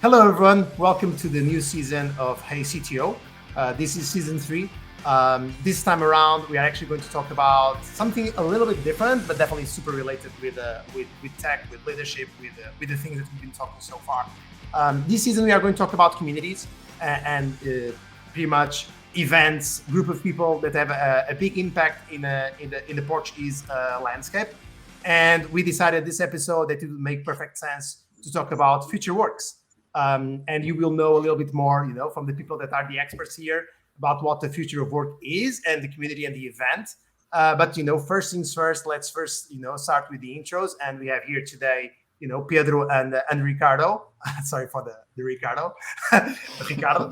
Hello, everyone. Welcome to the new season of Hey CTO. This is season 3. This time around, we are actually going to talk about something a little bit different, but definitely super related with tech, with leadership, with the things that we've been talking so far. This season, we are going to talk about communities and pretty much events, group of people that have a big impact in the Portuguese landscape. And we decided this episode that it would make perfect sense to talk about Future.Works. And you will know a little bit more, from the people that are the experts here about what the future of work is and the community and the event. But first things first, let's first, start with the intros. And we have here today, Pedro and Ricardo. Sorry for the Ricardo, Ricardo,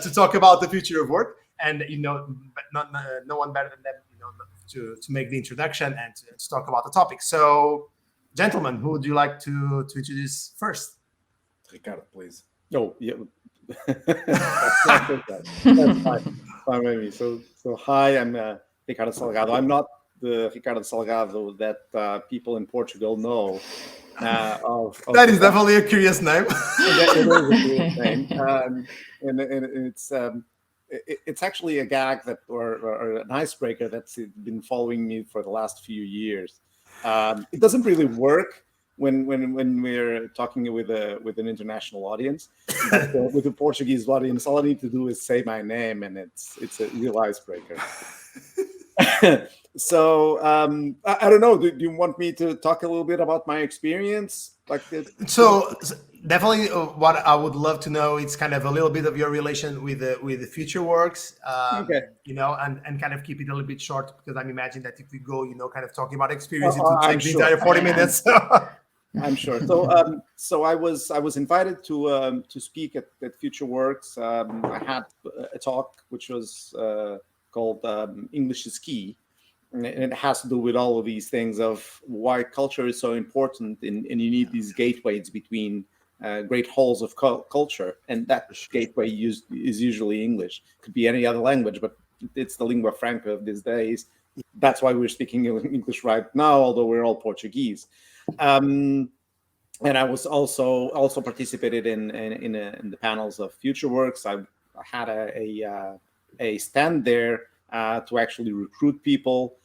to talk about the future of work. And but no one better than them, to make the introduction and to talk about the topic. So, gentlemen, who would you like to introduce first? Ricardo, please. Oh, yeah. That's fine with me. So hi, I'm Ricardo Salgado. I'm not the Ricardo Salgado that people in Portugal know. That is definitely a curious name. It is a curious name, and it's actually a gag or an icebreaker that's been following me for the last few years. It doesn't really work when we're talking with an international audience, but with a Portuguese audience, all I need to do is say my name, and it's a real icebreaker. So I don't know. Do you want me to talk a little bit about my experience? So definitely, what I would love to know is kind of a little bit of your relation with the Future.Works, Okay. and kind of keep it a little bit short, because I'm imagining that if we go, kind of talking about experience, it would take the entire 40 minutes. I'm sure. So I was invited to speak at Future.Works. I had a talk which was called English is Key, and it has to do with all of these things of why culture is so important, and you need these gateways between great halls of culture, and that gateway is usually English. Could be any other language, but it's the lingua franca of these days. That's why we're speaking English right now, although we're all Portuguese. And I was also participated in the panels of Future.Works. I had a stand there to actually recruit people.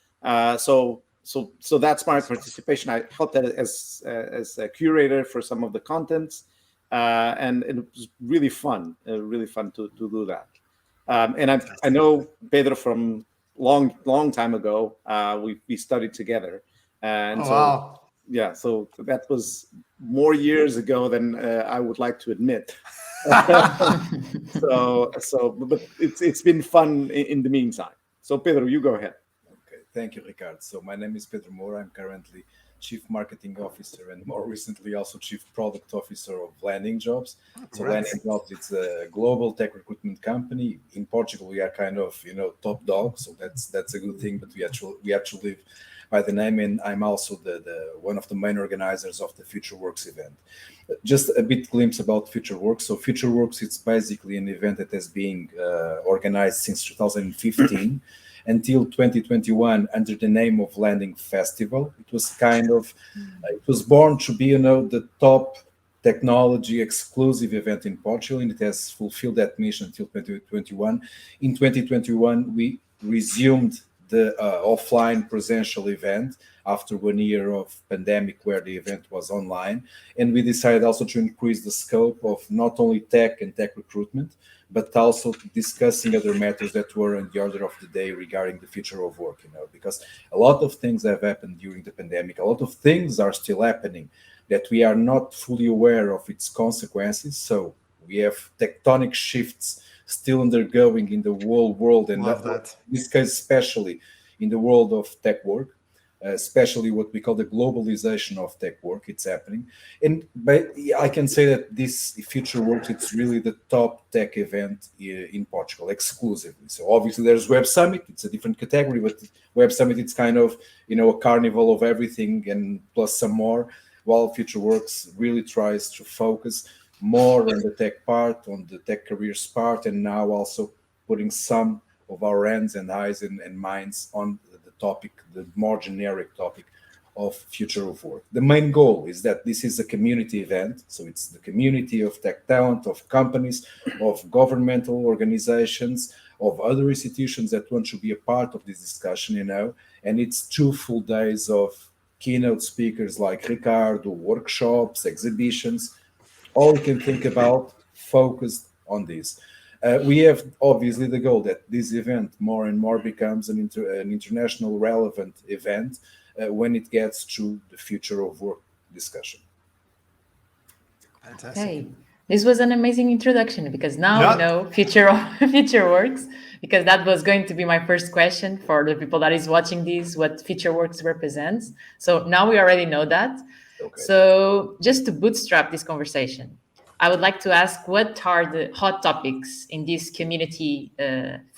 So that's my participation. I helped as a curator for some of the contents, and it was really fun to do that. And I know Pedro from long time ago. We studied together, and Wow. Yeah, so that was more years ago than I would like to admit. But it's been fun in the meantime. So Pedro, you go ahead. Okay, thank you, Ricardo. So my name is Pedro Moura. I'm currently Chief Marketing Officer and more recently also Chief Product Officer of Landing Jobs. So Landing Jobs, it's a global tech recruitment company. In Portugal, we are kind of top dog, so that's a good thing. But we actually live by the name, and I'm also the one of the main organizers of the Future.Works event. Just a bit glimpse about Future.Works. So Future.Works, it's basically an event that has been organized since 2015 until 2021 under the name of Landing Festival. It was it was born to be, the top technology exclusive event in Portugal, and it has fulfilled that mission until 2021. In 2021, we resumed the offline presential event after 1 year of pandemic where the event was online. And we decided also to increase the scope of not only tech and tech recruitment, but also discussing other matters that were on the order of the day regarding the future of work, because a lot of things have happened during the pandemic. A lot of things are still happening that we are not fully aware of its consequences. So we have tectonic shifts still undergoing in the whole world, and in this case, especially in the world of tech work, especially what we call the globalization of tech work. It's happening, and I can say that this Future.Works, it's really the top tech event in Portugal exclusively. So obviously there's Web Summit, it's a different category, but Web Summit, it's kind of a carnival of everything and plus some more, while Future.Works really tries to focus more on the tech part, on the tech careers part, and now also putting some of our hands and eyes and minds on the topic, the more generic topic of Future of Work. The main goal is that this is a community event, so it's the community of tech talent, of companies, of governmental organizations, of other institutions that want to be a part of this discussion, and it's 2 full days of keynote speakers like Ricardo, workshops, exhibitions, all you can think about focused on this. We have obviously the goal that this event more and more becomes an international relevant event when it gets to the Future of Work discussion. Fantastic. Okay, this was an amazing introduction because now we know Future.Works, because that was going to be my first question for the people that is watching this, what Future.Works represents. So now we already know that. Okay. So just to bootstrap this conversation, I would like to ask, what are the hot topics in this community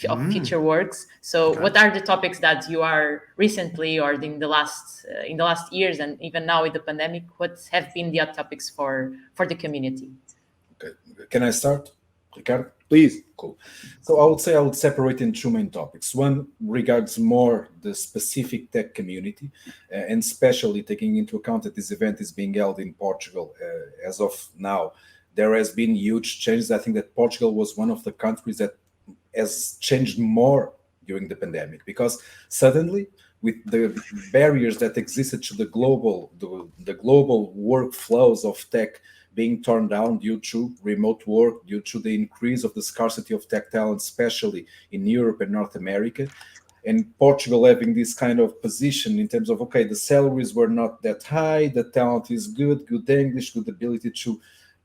of Future.Works? So what are the topics that you are recently, or in the last years, and even now with the pandemic, what have been the hot topics for the community? Okay, can I start, Ricardo? Please. Cool. So I would separate in 2 main topics. One regards more the specific tech community, and especially taking into account that this event is being held in Portugal as of now. There has been huge changes. I think that Portugal was one of the countries that has changed more during the pandemic, because suddenly, with the barriers that existed to the global workflows of tech being torn down due to remote work, due to the increase of the scarcity of tech talent, especially in Europe and North America, and Portugal having this kind of position in terms of, okay, the salaries were not that high, the talent is good English, good ability to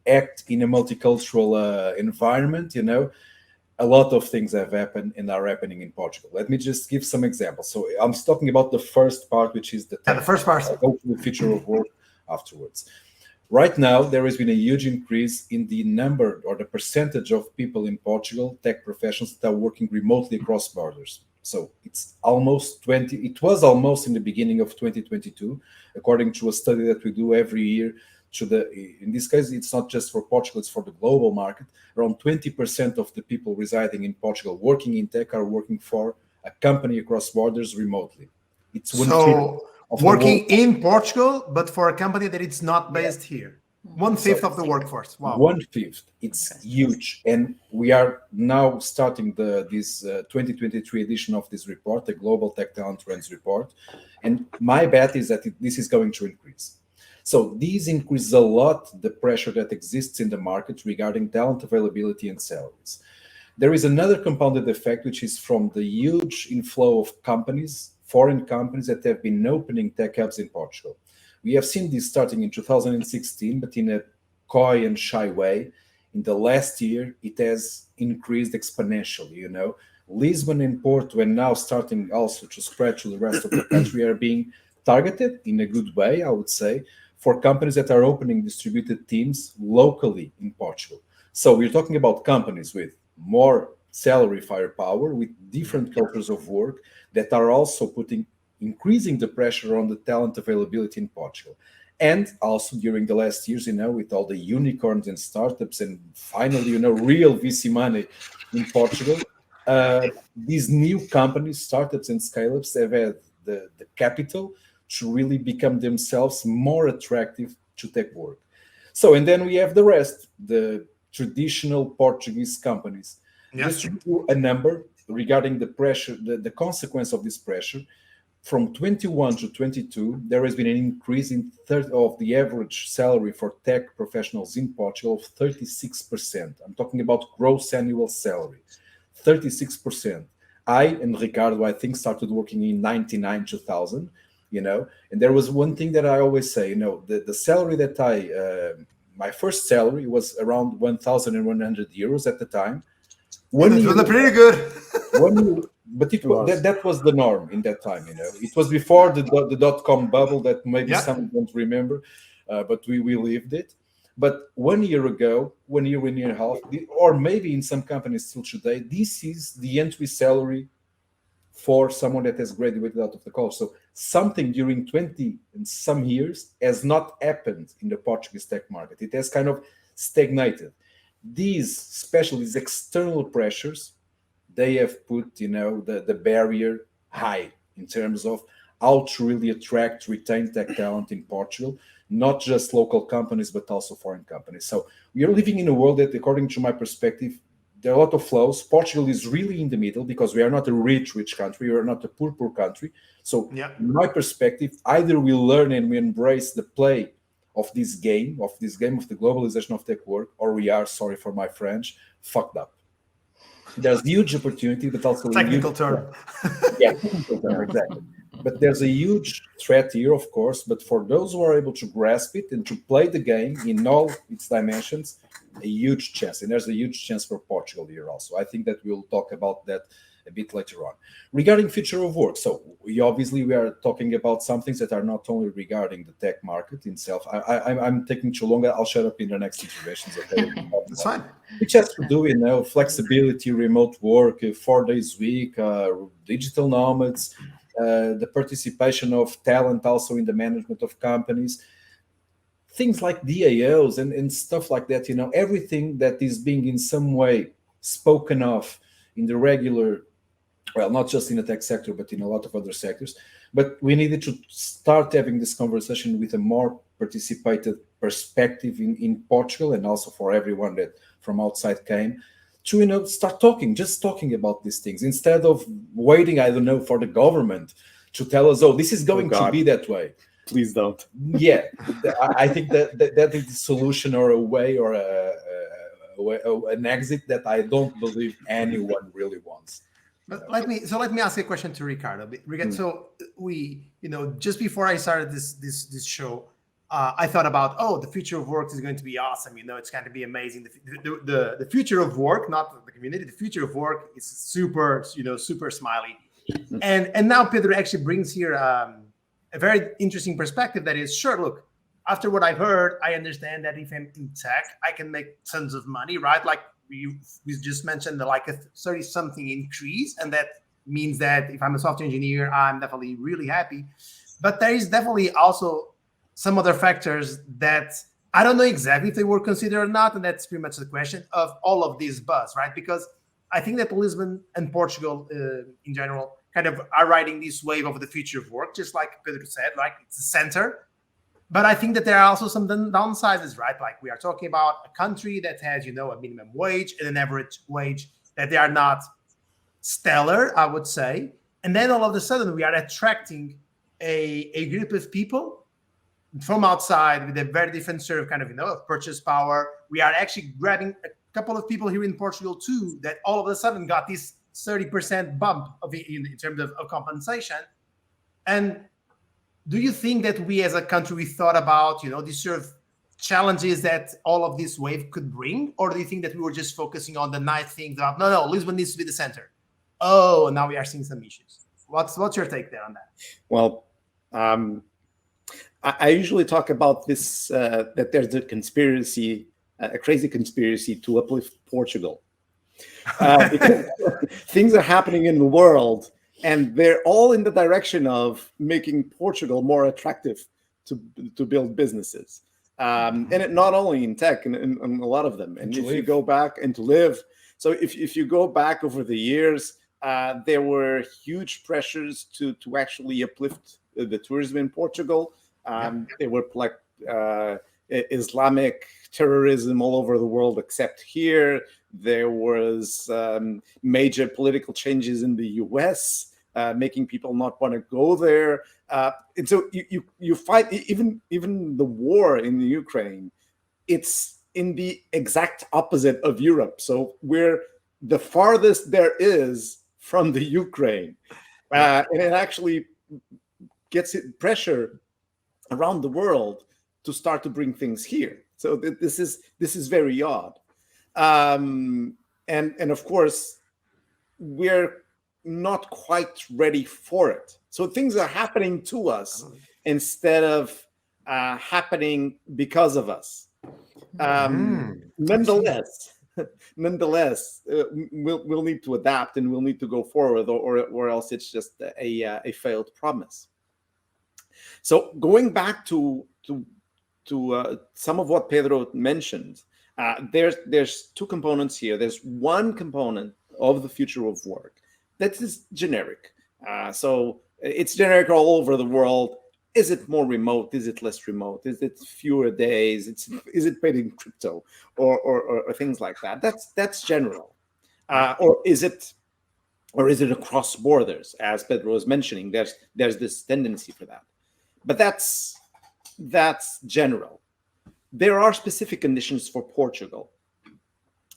act in a multicultural environment, a lot of things have happened and are happening in Portugal. Let me just give some examples. So I'm talking about the first part, which is the first part. I'll go to the Future of Work afterwards. Right now, there has been a huge increase in the number or the percentage of people in Portugal, tech professionals, that are working remotely across borders. So it's almost 20. It was almost in the beginning of 2022, according to a study that we do every year. In this case, it's not just for Portugal, it's for the global market. Around 20% of the people residing in Portugal working in tech are working for a company across borders remotely. It's working in Portugal, but for a company that it's not based here. 1/5 of the workforce. Wow. 1/5. It's huge. And we are now starting this 2023 edition of this report, the Global Tech Talent Trends Report. And my bet is that this is going to increase. So these increase a lot the pressure that exists in the market regarding talent availability and salaries. There is another compounded effect, which is from the huge inflow of companies, foreign companies that have been opening tech hubs in Portugal. We have seen this starting in 2016, but in a coy and shy way. In the last year, it has increased exponentially, Lisbon and Porto, and now starting also to spread to the rest of the country, are being targeted in a good way, I would say, for companies that are opening distributed teams locally in Portugal. So we're talking about companies with more salary firepower, with different cultures of work, that are also increasing the pressure on the talent availability in Portugal. And also during the last years, with all the unicorns and startups and finally, real VC money in Portugal, these new companies, startups and scale-ups have had the capital to really become themselves more attractive to tech work. So, and then we have the rest, the traditional Portuguese companies. Just to give you a number regarding the pressure, the consequence of this pressure, from 21 to 22, there has been an increase of the average salary for tech professionals in Portugal of 36%. I'm talking about gross annual salary, 36%. I and Ricardo, I think, started working in 99, 2000. And there was one thing that I always say, the salary that my first salary was around 1,100 euros at the time. It was pretty good. But that was the norm in that time, It was before the dot-com bubble that maybe some don't remember, but we lived it. But 1 year ago, 1 year and a half, or maybe in some companies still today, this is the entry salary for someone that has graduated out of the college. So something during 20 and some years has not happened in the Portuguese tech market. It has kind of stagnated. Especially these external pressures, they have put, the barrier high in terms of how to really attract, retain tech talent in Portugal, not just local companies, but also foreign companies. So we are living in a world that, according to my perspective, there are a lot of flows. Portugal is really in the middle because we are not a rich country. We are not a poor country. So in my perspective, either we learn and we embrace the play of this game of the globalization of tech work, or we are, sorry for my French, fucked up. There's huge opportunity, but also technical term. Technical term, exactly. But there's a huge threat here, of course. But for those who are able to grasp it and to play the game in all its dimensions, a huge chance. And there's a huge chance for Portugal here also. I think that we'll talk about that a bit later on. Regarding future of work, so we are talking about some things that are not only regarding the tech market itself. I'm taking too long. I'll shut up in the next interventions. Okay, that's fine. Which has to do, flexibility, remote work, 4 days a week, digital nomads, the participation of talent also in the management of companies, things like DAOs and stuff like that. Everything that is being in some way spoken of in the regular, well, not just in the tech sector, but in a lot of other sectors. But we needed to start having this conversation with a more participated perspective in Portugal, and also for everyone that from outside came, to start just talking about these things, instead of waiting, for the government to tell us, oh, this is going to be that way. Please don't. Yeah, I think that is the solution, or a way, or an exit that I don't believe anyone really wants. But let me ask a question to Ricardo. So we, just before I started this show, I thought about, the future of work is going to be awesome. It's going to be amazing. The future of work, not the community, the future of work is super, super smiley. And now Pedro actually brings here a very interesting perspective. That is, sure, look, after what I've heard, I understand that if I'm in tech, I can make tons of money, right? Like we just mentioned, like a 30-something increase. And that means that if I'm a software engineer, I'm definitely really happy. But there is definitely also some other factors that I don't know exactly if they were considered or not. And that's pretty much the question of all of this buzz, right? Because I think that Lisbon and Portugal in general kind of are riding this wave of the future of work, just like Pedro said, like it's the center. But I think that there are also some downsides, right? Like we are talking about a country that has, a minimum wage and an average wage that they are not stellar, I would say. And then all of a sudden we are attracting a group of people from outside with a very different sort of kind of, purchase power. We are actually grabbing a couple of people here in Portugal too, that all of a sudden got this 30% bump in terms of compensation. And do you think that we as a country, we thought about, these sort of challenges that all of this wave could bring? Or do you think that we were just focusing on the nice things of, no, Lisbon needs to be the center? Oh, now we are seeing some issues. What's your take there on that? Well, I usually talk about this, that there's a conspiracy, a crazy conspiracy to uplift Portugal. Because things are happening in the world, and they're all in the direction of making Portugal more attractive to build businesses. And it, not only in tech, and a lot of them. And if you go back and to live, so if you go back over the years, there were huge pressures to actually uplift the tourism in Portugal. There were like Islamic terrorism all over the world except here. There was major political changes in the US, making people not want to go there. And so you fight, even the war in the Ukraine, it's in the exact opposite of Europe. So we're the farthest there is from the Ukraine. And it actually gets pressure around the world to start to bring things here. So this is very odd. And of course, we're not quite ready for it. So things are happening to us instead of happening because of us. Nonetheless, we'll need to adapt, and we'll need to go forward, or else it's just a failed promise. So going back to some of what Pedro mentioned, there's two components here. There's one component of the future of work that is generic. So it's generic all over the world. Is it more remote? Is it less remote? Is it fewer days? Is it paid in crypto or things like that? That's general. Or is it across borders? As Pedro was mentioning, there's this tendency for that. But that's general. There are specific conditions for Portugal,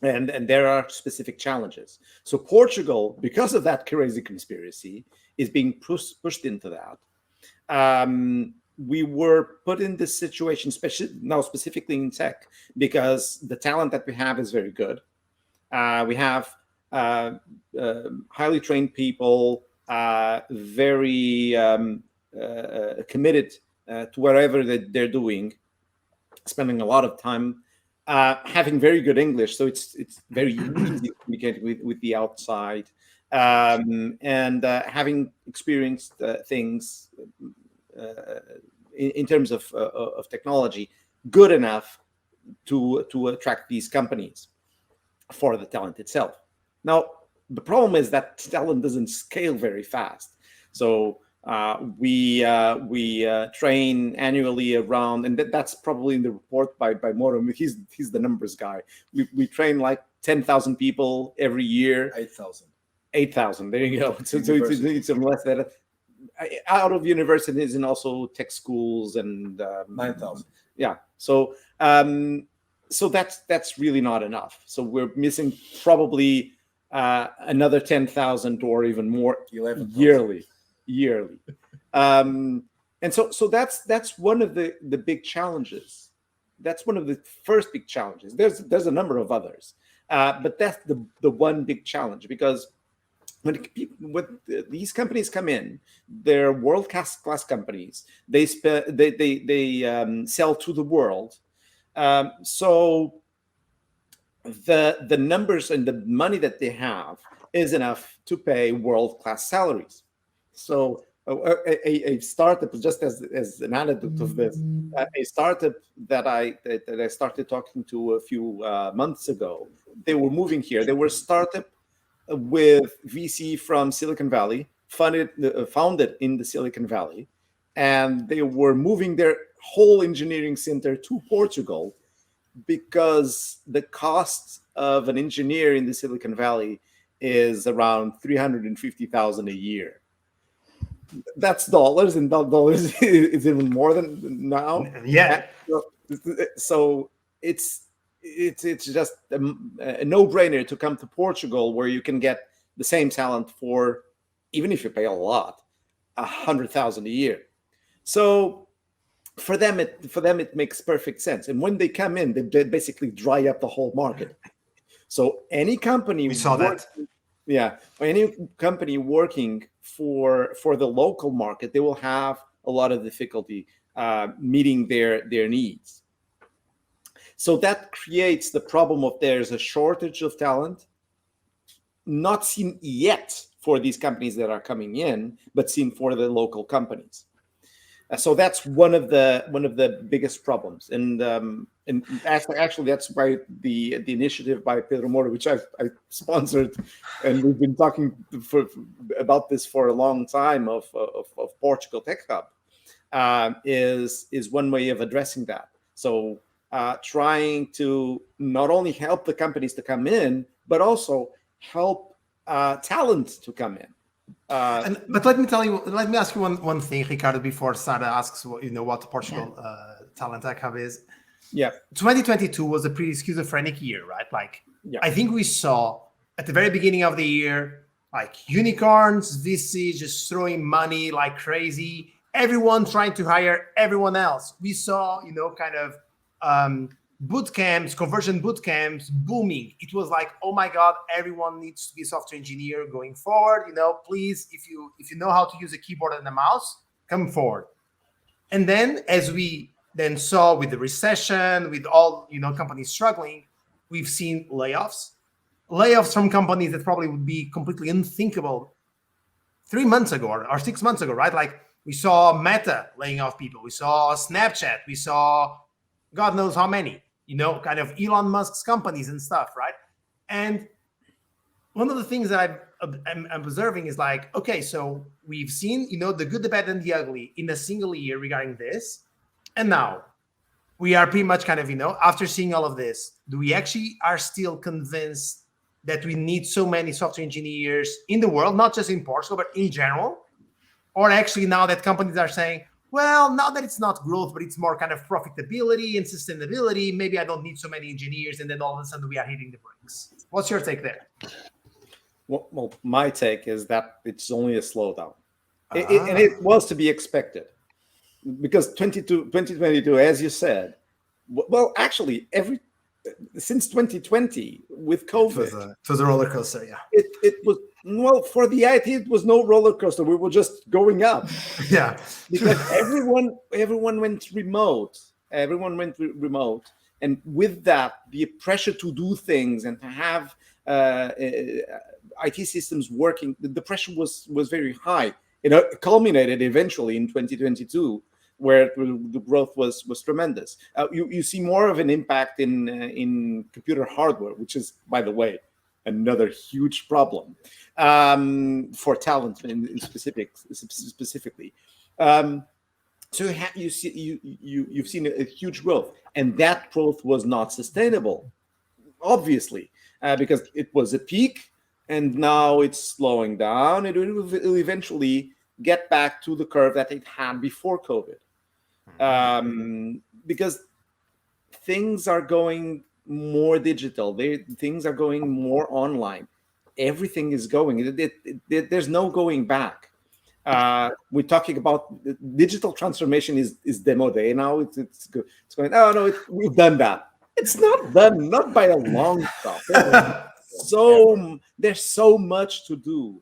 and there are specific challenges. So Portugal, because of that crazy conspiracy, is being pushed into that. We were put in this situation, specifically in tech, because the talent that we have is very good. We have highly trained people, very committed to whatever that they're doing, spending a lot of time, having very good English, so it's very easy to communicate with the outside, and having experienced things in terms of technology, good enough to attract these companies for the talent itself. Now, the problem is that talent doesn't scale very fast. So we train annually around, and that's probably in the report by Moura. He's the numbers guy. We train like 10,000 people every year. 8,000. 8,000. There you go. So it's less than out of universities and also tech schools and 9,000. Yeah. So that's really not enough. So we're missing probably another 10,000 or even more 11,000. yearly. And so that's one of the big challenges. That's one of the first big challenges. There's a number of others, but that's the one big challenge, because when these companies come in, they're world-class companies. They sell to the world. So the numbers and the money that they have is enough to pay world-class salaries. So a startup, just as an anecdote of this, a startup that I started talking to a few months ago, they were moving here. They were a startup with VC from Silicon Valley, founded in the Silicon Valley, and they were moving their whole engineering center to Portugal because the cost of an engineer in the Silicon Valley is around $350,000 a year. That's dollars, and dollars is even more than now. Yeah. So it's just a no-brainer to come to Portugal, where you can get the same talent for, even if you pay a lot, 100,000 a year. So for them it makes perfect sense. And when they come in, they basically dry up the whole market. So any company any company working for the local market, they will have a lot of difficulty meeting their needs. So that creates the problem of there's a shortage of talent, not seen yet for these companies that are coming in, but seen for the local companies. So that's one of the biggest problems, and actually that's why the initiative by Pedro Moura, which I sponsored, and we've been talking about this for a long time, of Portugal Tech Hub, is one way of addressing that. So trying to not only help the companies to come in, but also help talent to come in. But let me ask you one thing, Ricardo, before Sara asks what the Portugal Talent Tech Hub is. Yeah. 2022 was a pretty schizophrenic year, right? I think we saw at the very beginning of the year, unicorns, VC just throwing money like crazy, everyone trying to hire everyone else. We saw, boot camps, conversion boot camps booming. It was like, oh my God, everyone needs to be a software engineer going forward. Please, if you know how to use a keyboard and a mouse, come forward. And then, as we then saw with the recession, with all companies struggling, we've seen layoffs from companies that probably would be completely unthinkable 3 months ago or 6 months ago, right? We saw Meta laying off people. We saw Snapchat. We saw God knows how many, kind of Elon Musk's companies and stuff, right? And one of the things that I'm observing is like, okay, so we've seen, the good, the bad, and the ugly in a single year regarding this. And now we are pretty much kind of, after seeing all of this, do we actually are still convinced that we need so many software engineers in the world, not just in Portugal, but in general? Or actually now that companies are saying, well, now that it's not growth, but it's more kind of profitability and sustainability, maybe I don't need so many engineers, and then all of a sudden we are hitting the brakes. What's your take there? Well, my take is that it's only a slowdown. And it was to be expected. Because 2022, as you said, well, actually, since 2020 with COVID, it was a roller coaster. Yeah, it was, well, for the IT, it was no roller coaster. We were just going up. Yeah, because everyone went remote. Everyone went remote, and with that, the pressure to do things and to have IT systems working, the pressure was very high. It culminated eventually in 2022. Where the growth was tremendous. You see more of an impact in computer hardware, which is, by the way, another huge problem for talent specifically. So you've seen a huge growth, and that growth was not sustainable, obviously, because it was a peak, and now it's slowing down. It will eventually get back to the curve that it had before COVID. Because things are going more digital. Things are going more online. Everything is going. There's no going back. We're talking about digital transformation is demo day now. It's going. Oh no, we've done that. It's not done, not by a long shot. There's so much to do,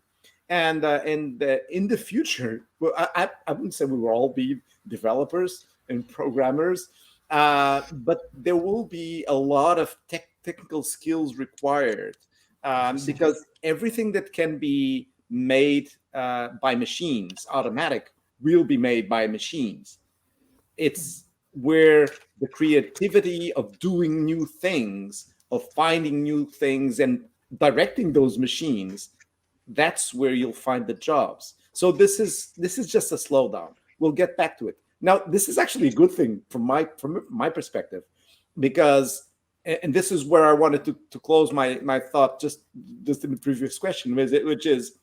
and in the future, well, I wouldn't say we will all be developers and programmers, but there will be a lot of technical skills required, because everything that can be made by machines, automatic, will be made by machines. It's where the creativity of doing new things, of finding new things and directing those machines, that's where you'll find the jobs. So this is just a slowdown. We'll get back to it. Now, this is actually a good thing from my perspective, because, and this is where I wanted to close my thought just in the previous question, which is,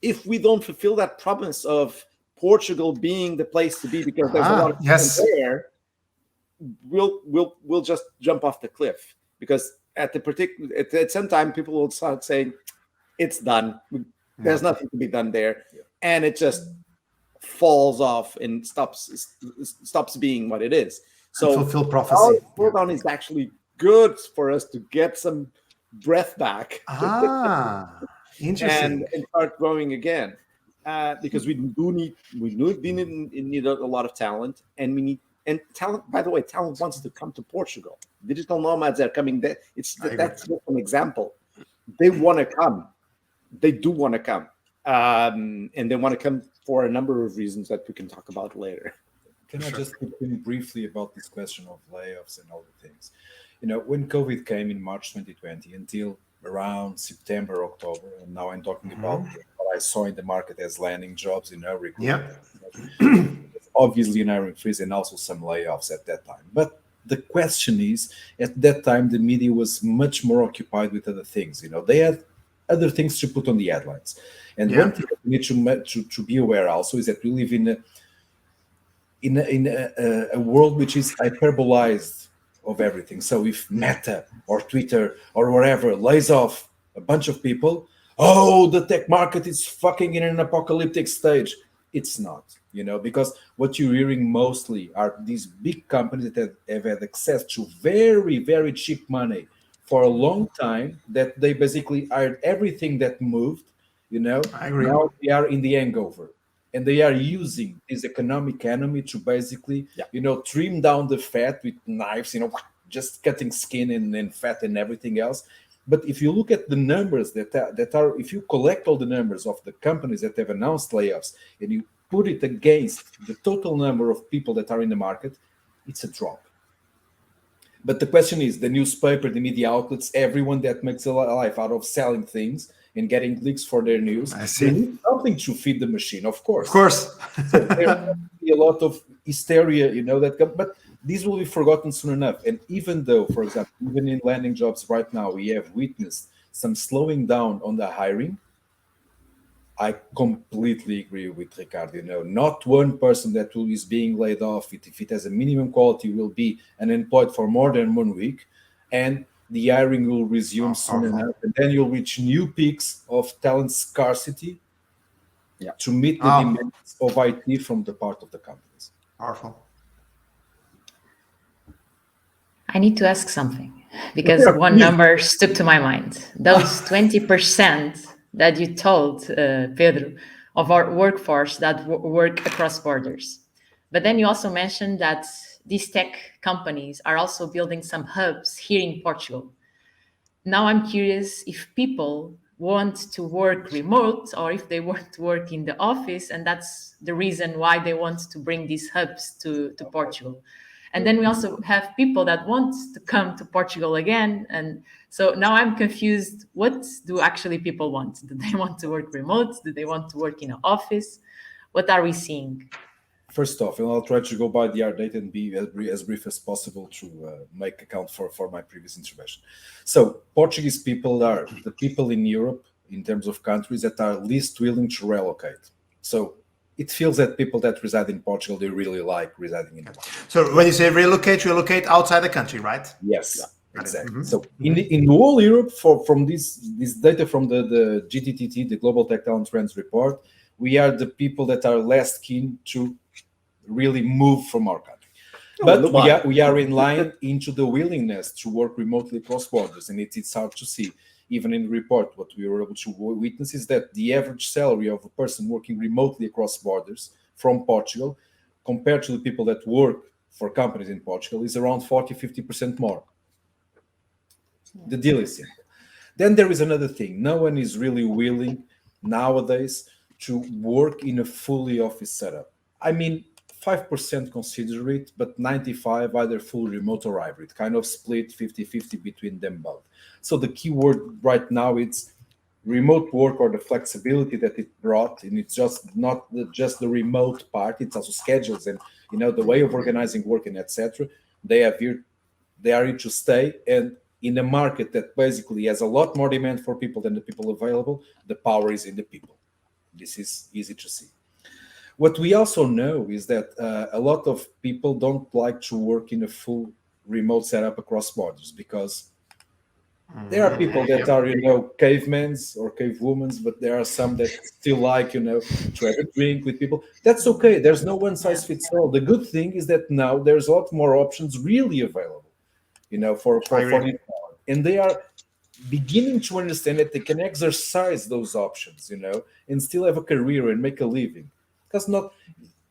if we don't fulfill that promise of Portugal being the place to be because there's a lot of talent there, we'll just jump off the cliff, because at some time people will start saying it's done. There's nothing to be done there, and it just falls off and stops being what it is. So fulfill prophecy. Slowdown is actually good for us to get some breath back. Interesting. and start growing again, because we need a lot of talent, and we need. And talent, by the way, talent wants to come to Portugal. Digital nomads are coming there. That's just an example. They want to come. They do want to come. And they want to come for a number of reasons that we can talk about later. Can I just think briefly about this question of layoffs and all the things? When COVID came in March 2020 until around September, October, and now I'm talking about what I saw in the market as landing jobs in our recruitment. Obviously an hiring freeze and also some layoffs at that time. But the question is, at that time, the media was much more occupied with other things. They had other things to put on the headlines. And one thing that we need to be aware also is that we live in a world which is hyperbolized of everything. So if Meta or Twitter or whatever lays off a bunch of people, the tech market is fucking in an apocalyptic stage. It's not, because what you're hearing mostly are these big companies that have had access to very, very cheap money for a long time, that they basically hired everything that moved, I agree. Now they are in the hangover, and they are using this economic enemy to basically, trim down the fat with knives, just cutting skin and fat and everything else. But if you look at the numbers that are, if you collect all the numbers of the companies that have announced layoffs and you put it against the total number of people that are in the market, it's a drop. But the question is, the newspaper, the media outlets, everyone that makes a life out of selling things and getting clicks for their news. I see. They need something to feed the machine, of course. Of course. So there will be a lot of hysteria, but these will be forgotten soon enough. And even though, for example, even in landing jobs right now, we have witnessed some slowing down on the hiring, I completely agree with Ricardo. Not one person that is being laid off, if it has a minimum quality, will be unemployed for more than 1 week, and the hiring will resume soon enough, and then you'll reach new peaks of talent scarcity to meet the demands of IT from the part of the companies. Powerful. I need to ask something, because one number stuck to my mind. Those 20% that you told, Pedro, of our workforce that work across borders. But then you also mentioned that these tech companies are also building some hubs here in Portugal. Now I'm curious if people want to work remote or if they want to work in the office, and that's the reason why they want to bring these hubs to Portugal. And then we also have people that want to come to Portugal again. And so now I'm confused. What do actually people want? Do they want to work remote? Do they want to work in an office? What are we seeing? First off, and I'll try to go by the hard data and be as brief as possible to make account for my previous intervention. So Portuguese people are the people in Europe, in terms of countries, that are least willing to relocate. So it feels that people that reside in Portugal, they really like residing in Portugal. So when you say relocate outside the country, right? Yes, exactly. Mm-hmm. So in the whole Europe, from this data from the GTTT, the Global Tech Talent Trends report, we are the people that are less keen to really move from our country. But we are in line into the willingness to work remotely across borders, and it's hard to see. Even in the report, what we were able to witness is that the average salary of a person working remotely across borders from Portugal, compared to the people that work for companies in Portugal, is around 40-50% more. The deal is simple. Then there is another thing. No one is really willing nowadays to work in a fully office setup. I mean, 5% consider it, but 95% either full remote or hybrid, kind of split 50-50 between them both. So the key word right now is remote work, or the flexibility that it brought, and it's just not just the remote part, it's also schedules and the way of organizing work and etc. They are here to stay, and in a market that basically has a lot more demand for people than the people available, the power is in the people. This is easy to see. What we also know is that a lot of people don't like to work in a full remote setup across borders, because there are people that are, cavemans or cavewomans, but there are some that still like, to have a drink with people. That's okay. There's no one size fits all. The good thing is that now there's a lot more options really available, for and they are beginning to understand that they can exercise those options, and still have a career and make a living. Because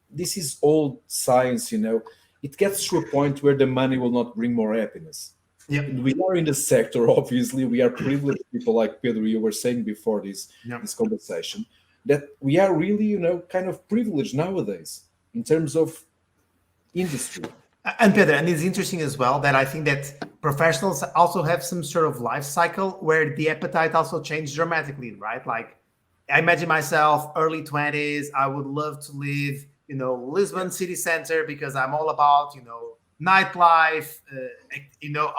this is old science, it gets to a point where the money will not bring more happiness. Yep. We are in the sector, obviously, we are privileged people like Pedro, you were saying before this conversation, that we are really, kind of privileged nowadays in terms of industry. And Pedro, and it's interesting as well that I think that professionals also have some sort of life cycle where the appetite also changed dramatically, right? Like, I imagine myself, early 20s, I would love to live, Lisbon city center, because I'm all about, nightlife,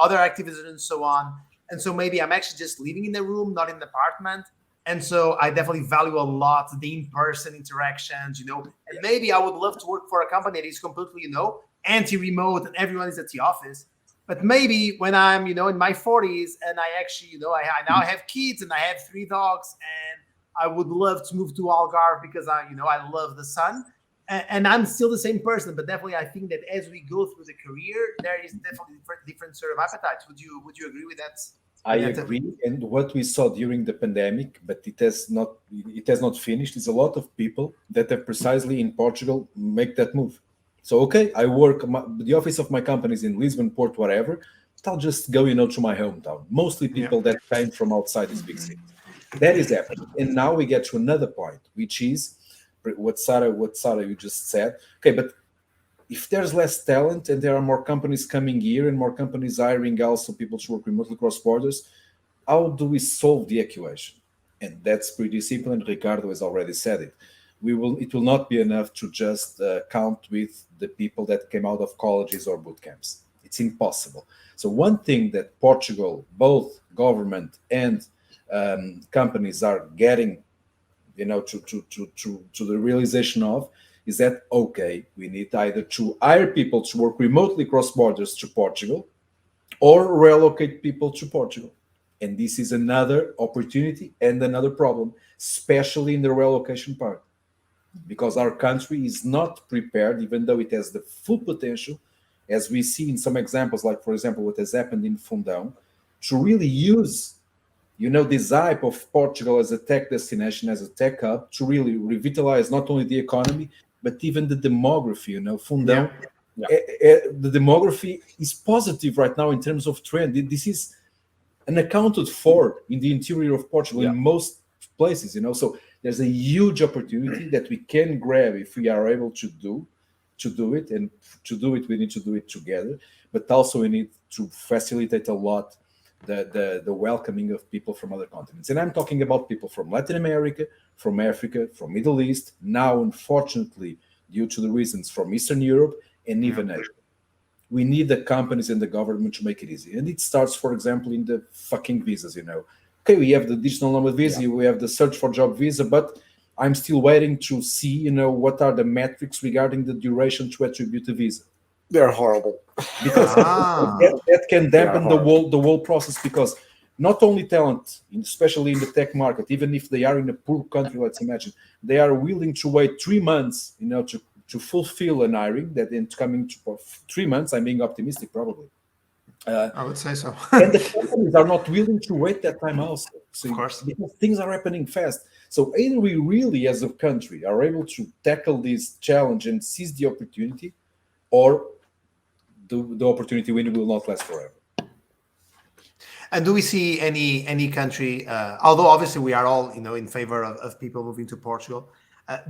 other activities and so on. And so maybe I'm actually just living in the room, not in the apartment. And so I definitely value a lot the in-person interactions, and maybe I would love to work for a company that is completely, anti-remote and everyone is at the office. But maybe when I'm, in my 40s and I actually, I now have kids and I have 3 dogs, and I would love to move to Algarve because I love the sun, and I'm still the same person. But definitely, I think that as we go through the career, there is definitely different sort of appetites. Would you agree with that? I agree. And what we saw during the pandemic, but it has not finished, is a lot of people that have precisely in Portugal make that move. So, okay, I work, the office of my company is in Lisbon, Porto, whatever, but I'll just go, to my hometown. Mostly people that came from outside this big city. That is happening. And now we get to another point, which is what Sarah you just said. Okay, but if there's less talent and there are more companies coming here and more companies hiring also people to work remotely across borders, how do we solve the equation? And that's pretty simple, and Ricardo has already said it. It will not be enough to just count with the people that came out of colleges or boot camps. It's impossible. So one thing that Portugal, both government and companies are getting, to the realization of, is that, okay, we need either to hire people to work remotely cross borders to Portugal or relocate people to Portugal. And this is another opportunity and another problem, especially in the relocation part, because our country is not prepared, even though it has the full potential, as we see in some examples, like, for example, what has happened in Fundão, to really use, this hype of Portugal as a tech destination, as a tech hub, to really revitalize not only the economy, but even the demography. Fundão, the demography is positive right now in terms of trend. This is unaccounted for in the interior of Portugal in most places, So there's a huge opportunity that we can grab if we are able to do it, and to do it, we need to do it together. But also we need to facilitate a lot the welcoming of people from other continents. And I'm talking about people from Latin America, from Africa, from Middle East, now, unfortunately, due to the reasons, from Eastern Europe and even Asia. We need the companies and the government to make it easy. And it starts, for example, in the fucking visas, Okay, we have the digital nomad visa, we have the search for job visa, but I'm still waiting to see, what are the metrics regarding the duration to attribute the visa. They're horrible. Because that can dampen the whole process, because not only talent, especially in the tech market, even if they are in a poor country, let's imagine, they are willing to wait 3 months, to fulfill an hiring that is coming for 3 months. I'm being optimistic, probably. I would say so. And the companies are not willing to wait that time also. So, of course. Because things are happening fast. So either we really, as a country, are able to tackle this challenge and seize the opportunity, or the opportunity window will not last forever. And do we see any country, although obviously we are all in favor of people moving to Portugal,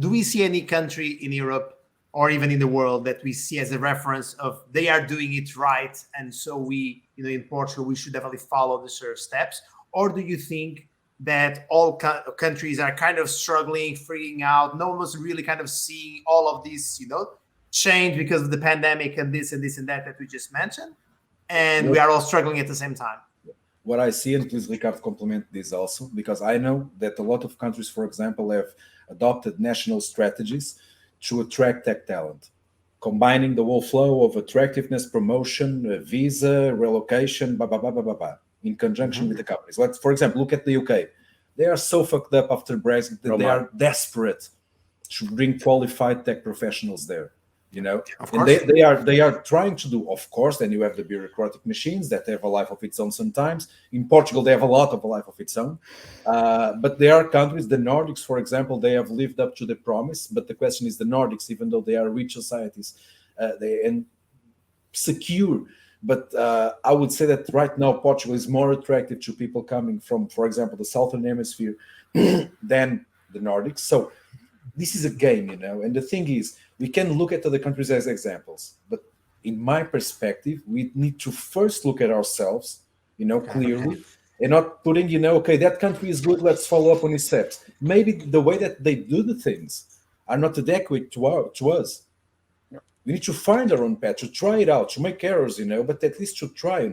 do we see any country in Europe or even in the world that we see as a reference of they are doing it right, and so we, in Portugal, we should definitely follow the sort of steps? Or do you think that all countries are kind of struggling, figuring out, no one was really kind of seeing all of this, change because of the pandemic and this and this and that we just mentioned, and we are all struggling at the same time? What I see, and please, Ricardo, complement this also, because I know that a lot of countries, for example, have adopted national strategies to attract tech talent, combining the whole flow of attractiveness, promotion, visa, relocation, in conjunction with the companies. Let's, for example, look at the UK. They are so fucked up after Brexit that they are desperate to bring qualified tech professionals there. And they are trying to do, of course. Then you have the bureaucratic machines that have a life of its own sometimes. In Portugal, they have a lot of a life of its own. But there are countries, the Nordics, for example, they have lived up to the promise. But the question is, the Nordics, even though they are rich societies, and secure, but I would say that right now Portugal is more attractive to people coming from, for example, the Southern Hemisphere than the Nordics. So this is a game, and the thing is, we can look at other countries as examples, but in my perspective, we need to first look at ourselves, clearly, and not putting, okay, that country is good, let's follow up on its steps. Maybe the way that they do the things are not adequate to us. We need to find our own path, to try it out, to make errors, but at least to try,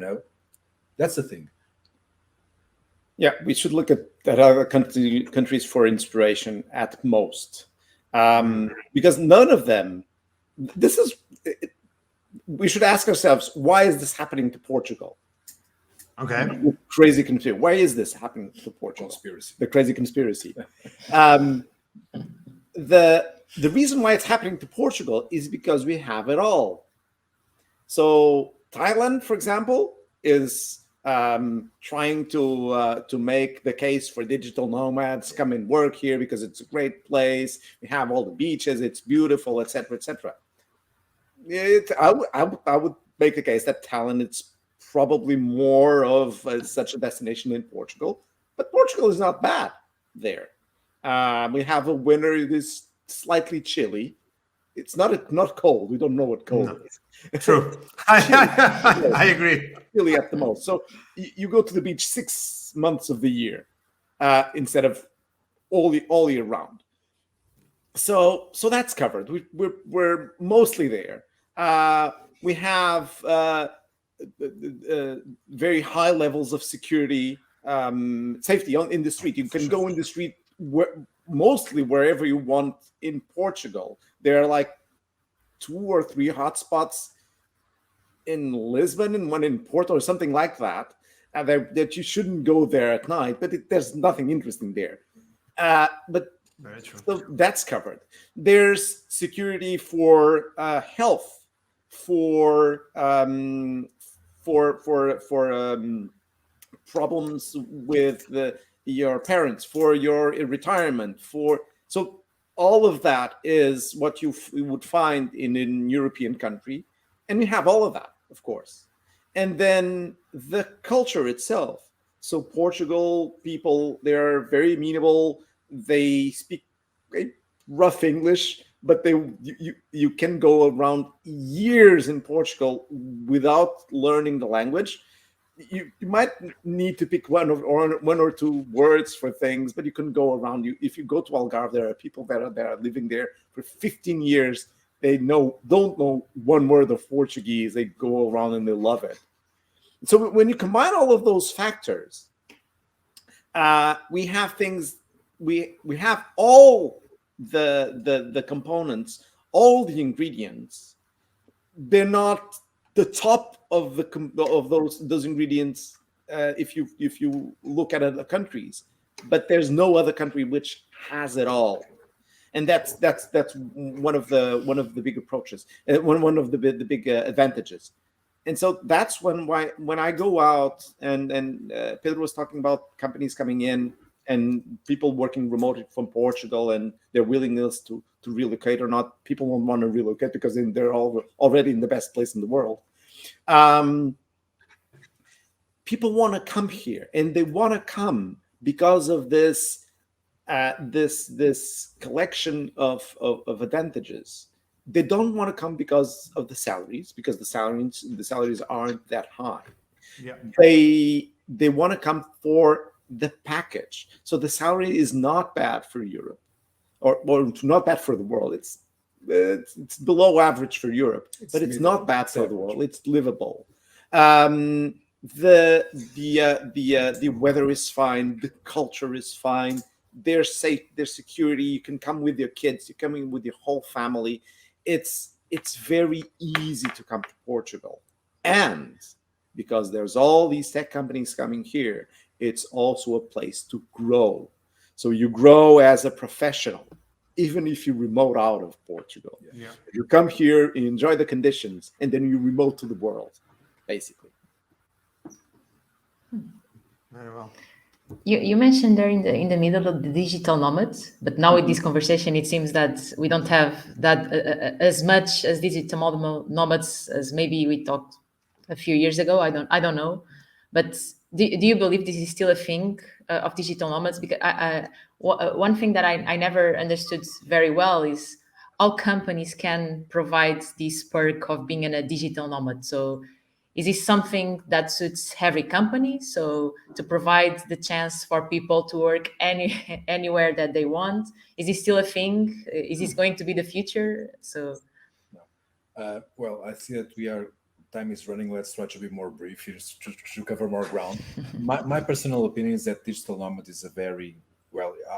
That's the thing. Yeah, we should look at other countries for inspiration at most. Because none of them, we should ask ourselves, why is this happening to Portugal? Okay. Crazy conspiracy. Why is this happening to Portugal? The crazy conspiracy. The reason why it's happening to Portugal is because we have it all. So Thailand, for example, is trying to make the case for digital nomads, come and work here because it's a great place. We have all the beaches, it's beautiful, etc., etc. I would make the case that Thailand is probably more of such a destination in Portugal, but Portugal is not bad there. We have a winter that is slightly chilly. It's not cold. We don't know what cold is. True. I agree. Chilly at the most. So you go to the beach 6 months of the year instead of all year round. So that's covered. We're mostly there. We have very high levels of security, safety in the street. You can go in the street mostly wherever you want in Portugal. There are like 2 or 3 hotspots in Lisbon and one in Porto or something like that, that you shouldn't go there at night, but there's nothing interesting there. But very true. So that's covered. There's security for health, for problems with your parents, for your retirement, so all of that is what you would find in a European country, and we have all of that, of course. And then the culture itself. So Portugal people, they're very amenable. They speak rough English, but you can go around years in Portugal without learning the language. You might need to pick one or two words for things, but you can go around. If you go to Algarve, there are people that are living there for 15 years. They don't know one word of Portuguese. They go around and they love it. So when you combine all of those factors, we have things. We have all the components, all the ingredients. They're not the top of those ingredients if you look at other countries, but there's no other country which has it all, and that's one of the big approaches, one of the big advantages. And so that's when I go out and Pedro was talking about companies coming in and people working remotely from Portugal and their willingness to relocate or not. People won't want to relocate because they're already in the best place in the world. People want to come here, and they want to come because of this collection of advantages. They don't want to come because of the salaries, because the salaries aren't that high. Yeah. They want to come for the package. So the salary is not bad for Europe, or not bad for the world. It's below average for Europe, but it's not bad for the world. It's livable. The weather is fine. The culture is fine. They're safe. Their security. You can come with your kids. You come in with your whole family. It's very easy to come to Portugal, and because there's all these tech companies coming here, it's also a place to grow. So you grow as a professional, even if you remote out of Portugal. Yeah. You come here, you enjoy the conditions, and then you remote to the world, basically. Very well. You mentioned there in the middle of the digital nomads, but now with this conversation, it seems that we don't have that as much as digital nomads as maybe we talked a few years ago. I don't know, but do you believe this is still a thing of digital nomads? Because one thing that I never understood very well is how companies can provide this perk of being a digital nomad. So is this something that suits every company? So to provide the chance for people to work anywhere that they want, is this still a thing? Is this going to be the future? So, well, I see that time is running. Let's try to be more brief here to cover more ground. My personal opinion is that digital nomad is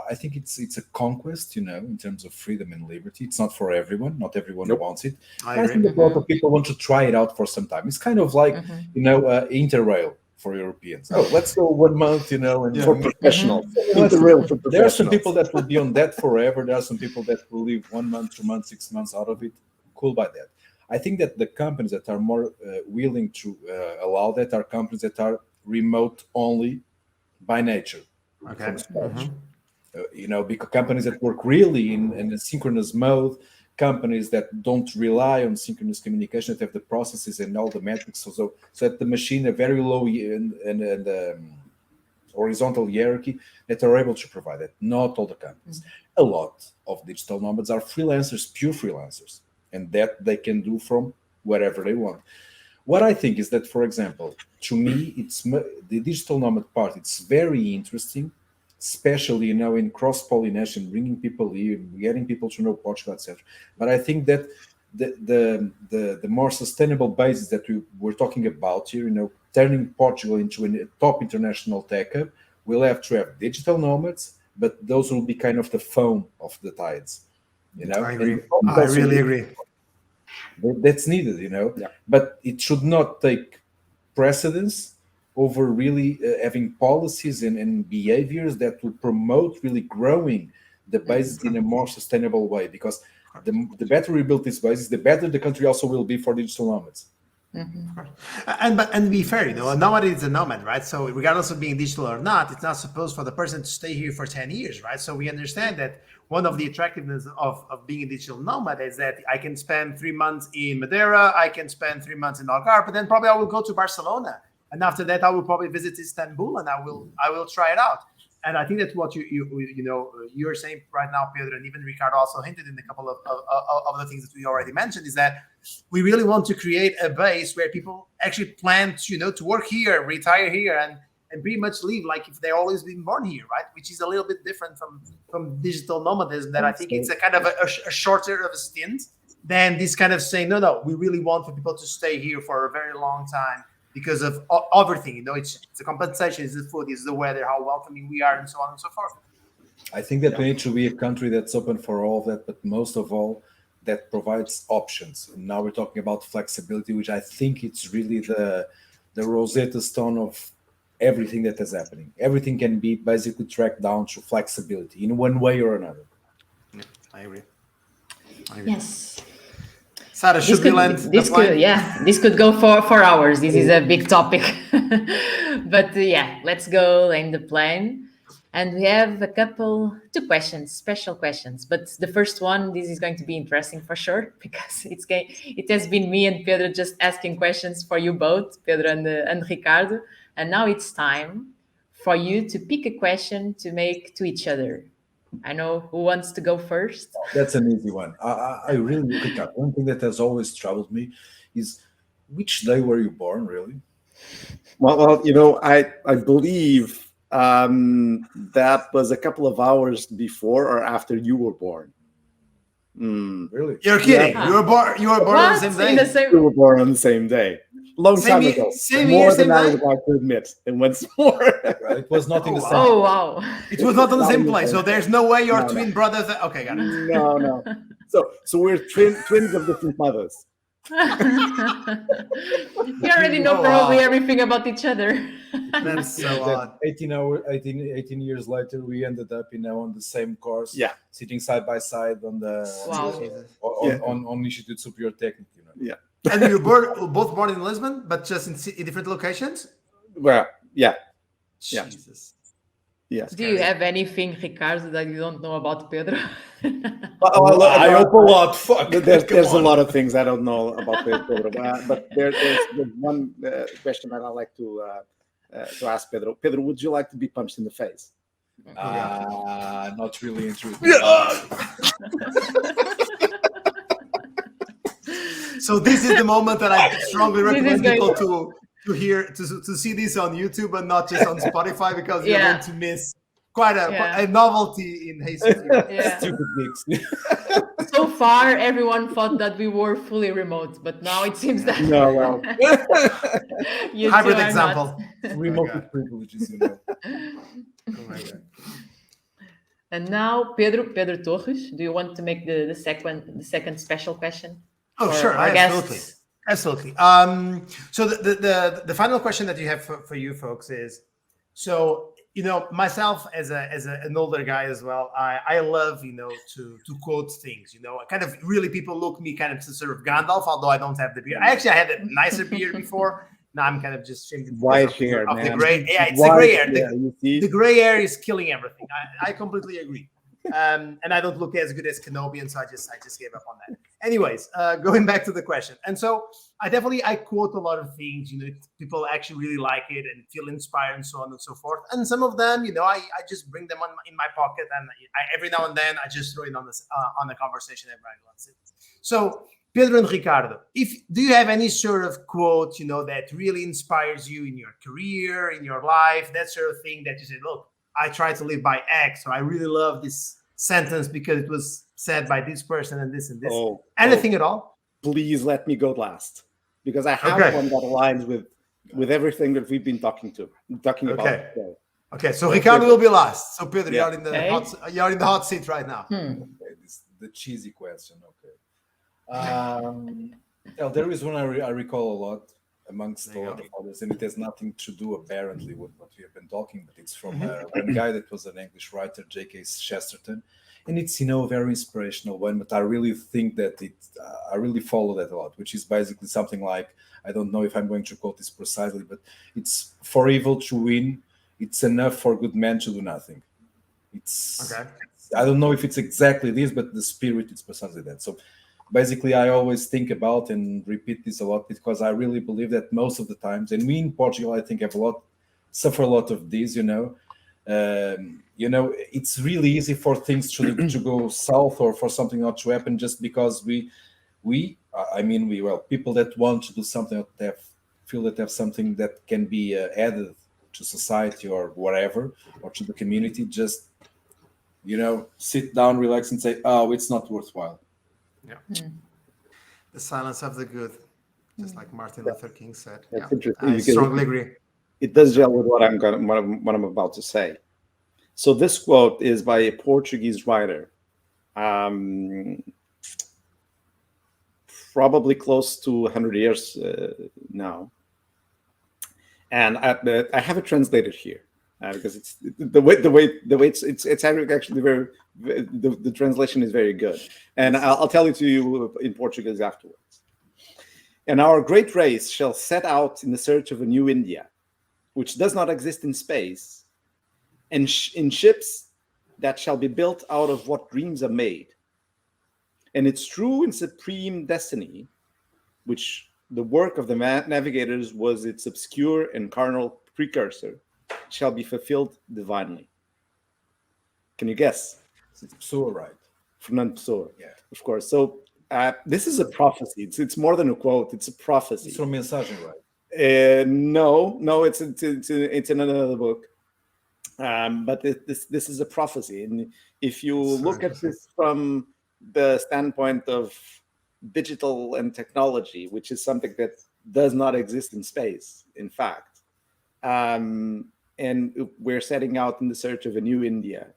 I think it's a conquest, in terms of freedom and liberty. It's not for everyone. Not everyone wants it. I think a lot of people want to try it out for some time. It's kind of like, Interrail for Europeans. Oh, let's go 1 month, and for professionals. Interrail for professionals. There are some people that will be on that forever. There are some people that will live 1 month, 2 months, 6 months out of it. Cool by that. I think that the companies that are more willing to allow that are companies that are remote only by nature. Okay. Because companies that work really in a synchronous mode, companies that don't rely on synchronous communication, that have the processes and all the metrics, so that the machine, a very low and horizontal hierarchy, that are able to provide that. Not all the companies. A lot of digital nomads are freelancers, pure freelancers, and that they can do from wherever they want. What I think is that, for example, to me, it's the digital nomad part. It's very interesting especially in cross-pollination, bringing people here, getting people to know Portugal, etc. But I think that the more sustainable basis that we're talking about here, turning Portugal into a top international tech hub, we'll have to have digital nomads, but those will be kind of the foam of the tides. I agree. I really agree. That's needed, but it should not take precedence over really having policies and behaviors that will promote really growing the basis in a more sustainable way, because the better we build this basis, the better the country also will be for digital nomads. And to be fair, a nomad is a nomad, right? So regardless of being digital or not, it's not supposed for the person to stay here for 10 years, right? So we understand that one of the attractiveness of being a digital nomad is that I can spend 3 months in Madeira, I can spend 3 months in Algarve, but then probably I will go to Barcelona, and after that I will probably visit Istanbul, and I will try it out. And I think that's what you're saying right now, Pedro, and even Ricardo also hinted in a couple of the things that we already mentioned, is that we really want to create a base where people actually plan to work here, retire here, and pretty much live like if they've always been born here, right? Which is a little bit different from digital nomadism. That I think it's a kind of a shorter of a stint than this kind of saying, no, we really want for people to stay here for a very long time, because of everything, it's the compensation, it's the food, it's the weather, how welcoming we are, and so on and so forth. I think that we need to be a country that's open for all of that, but most of all, that provides options. And now we're talking about flexibility, which I think it's really the Rosetta Stone of everything that is happening. Everything can be basically tracked down to flexibility in one way or another. Yeah, I agree. Yes. Sarah, should we land? This could go for hours. This is a big topic. But let's go land the plane. And we have two questions, special questions. But the first one, this is going to be interesting for sure, because it has been me and Pedro just asking questions for you both, Pedro and Ricardo. And now it's time for you to pick a question to make to each other. I know who wants to go first. That's an easy one. I really look at one thing that has always troubled me is, which day were you born, really? Well, I believe that was a couple of hours before or after you were born. Really? You're kidding. Yeah. You were born on the same day. You were born on the same day. Long time ago. More than I would like to admit. And once more. It was not in the same place. Oh, wow. It was not in the same place. So there's no way you're twin brothers. Okay, got it. No. So we're twins of different mothers. You already know probably everything about each other. That's so odd. 18 years later, we ended up on the same course, sitting side by side on the on Institute Superior Técnico. Yeah. And you were both born in Lisbon, but just in different locations? Well, yeah. Jesus. Yes. Do you have anything, Ricardo, that you don't know about Pedro? I hope a lot. Fuck. There's a lot of things I don't know about Pedro, but there's one question that I'd like to ask Pedro. Pedro, would you like to be punched in the face? Not really interested. So this is the moment that I strongly recommend people to see this on YouTube and not just on Spotify, because you're going to miss quite a novelty in HCTO. Stupid gigs. So far, everyone thought that we were fully remote, but now it seems that hybrid example. Remote with privileges, Oh my God. And now, Pedro Torres, do you want to make the second special question? Oh, sure, absolutely. So the final question that you have for you folks is, so myself as an older guy as well, I love to quote things. Kind of really people look me kind of to sort of Gandalf, although I don't have the beard. I had a nicer beard before. Now I'm kind of just shamed white hair, of the gray. Yeah, it's the gray hair. The gray hair is killing everything. I completely agree. And I don't look as good as Kenobi, and so I just gave up on that. Anyways, going back to the question, and so I quote a lot of things. People actually really like it and feel inspired, and so on and so forth. And some of them, I just bring them in my pocket, and every now and then I just throw it on the conversation. Everybody wants it. So Pedro and Ricardo, do you have any sort of quote, that really inspires you in your career, in your life, that sort of thing that you say, look, I try to live by X, or I really love this sentence because it was said by this person and this and this. Anything at all? Please let me go last, because I have one that aligns with everything that we've been talking about today. Okay, so Ricardo will be last. So Pedro, you're in the hot seat right now. Okay, this is the cheesy question. Okay. Well, there is one I recall a lot amongst a lot of others, and it has nothing to do apparently with what we have been talking, but it's from one guy that was an English writer, J.K. Chesterton, and it's a very inspirational one. But I really think that I really follow that a lot, which is basically something like, I don't know if I'm going to quote this precisely, but it's for evil to win, it's enough for good men to do nothing. I don't know if it's exactly this, but the spirit is precisely that. So basically, I always think about and repeat this a lot, because I really believe that most of the times, and we in Portugal, I think, suffer a lot of this. It's really easy for things to go south, or for something not to happen, just because people that want to do something, that feel that they have something that can be added to society or whatever, or to the community, just sit down, relax, and say, "Oh, it's not worthwhile." Yeah. The silence of the good, just like Martin Luther King said. That's interesting. I strongly agree. It does gel with what I'm about to say. So this quote is by a Portuguese writer, probably close to 100 years now, and I have it translated here. Because it's the way it's actually very, the translation is very good, and I'll tell it to you in Portuguese afterwards. And our great race shall set out in the search of a new India, which does not exist in space, and in ships that shall be built out of what dreams are made. And its true and supreme destiny, which the work of the navigators was its obscure and carnal precursor, shall be fulfilled divinely. Can you guess? It's Pessoa, right? Fernando Pessoa. Yeah, of course. So this is a prophecy. It's more than a quote. It's a prophecy. It's from Mensagem, right? No. It's in another book. But this is a prophecy, and if you look at this from the standpoint of digital and technology, which is something that does not exist in space, in fact. And we're setting out in the search of a new India,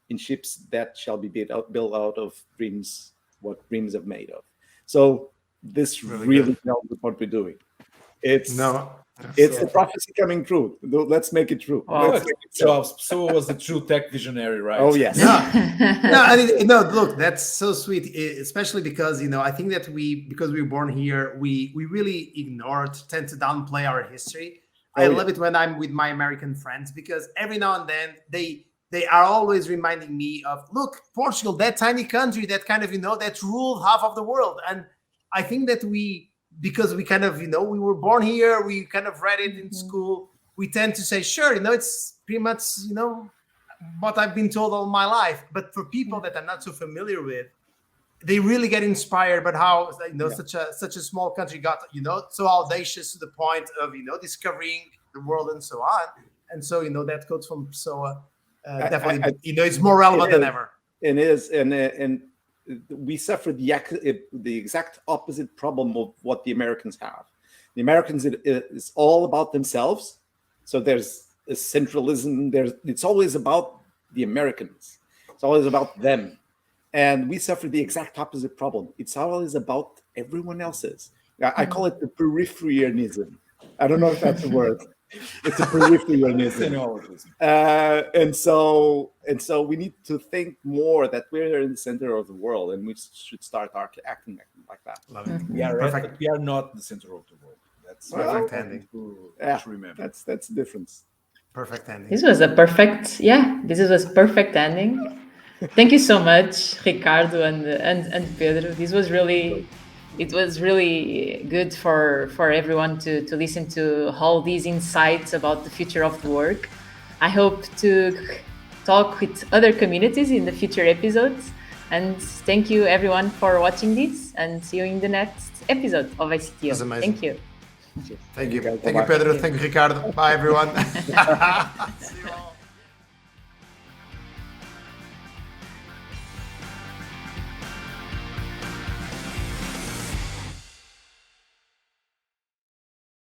in ships that shall be built out of dreams, what dreams are made of. So this really tells us what we're doing. It's a prophecy coming true. Let's make it true. So was the true tech visionary, right? Oh yes. Look, that's so sweet, especially because I think that because we were born here, we really tend to downplay our history. I love it when I'm with my American friends, because every now and then they are always reminding me of, look, Portugal, that tiny country that kind of, that ruled half of the world. And I think that because we kind of, we were born here, we kind of read it in school, we tend to say, sure, it's pretty much, what I've been told all my life. But for people that I'm not so familiar with, they really get inspired by how such a small country got so audacious to the point of discovering the world and so on. And so that quote from Pessoa definitely it's more relevant than ever. It is, and we suffer the exact opposite problem of what the Americans have. The Americans is all about themselves, so there's a centralism. It's always about the Americans. It's always about them. And we suffer the exact opposite problem. It's always about everyone else's. I call it the peripherism. I don't know if that's a word. It's a peripherism. And so we need to think more that we're in the center of the world, and we should start acting like that. Love it. We are not the center of the world. That's perfect ending. To remember. That's the difference. Perfect ending. This was a perfect ending. Thank you so much, Ricardo and Pedro. It was really good for everyone to listen to all these insights about the future of work. I hope to talk with other communities in the future episodes. And thank you everyone for watching this, and see you in the next episode of ICTO. Thank you. Thank you, Pedro. Thank you, Ricardo. Bye, everyone. See you all.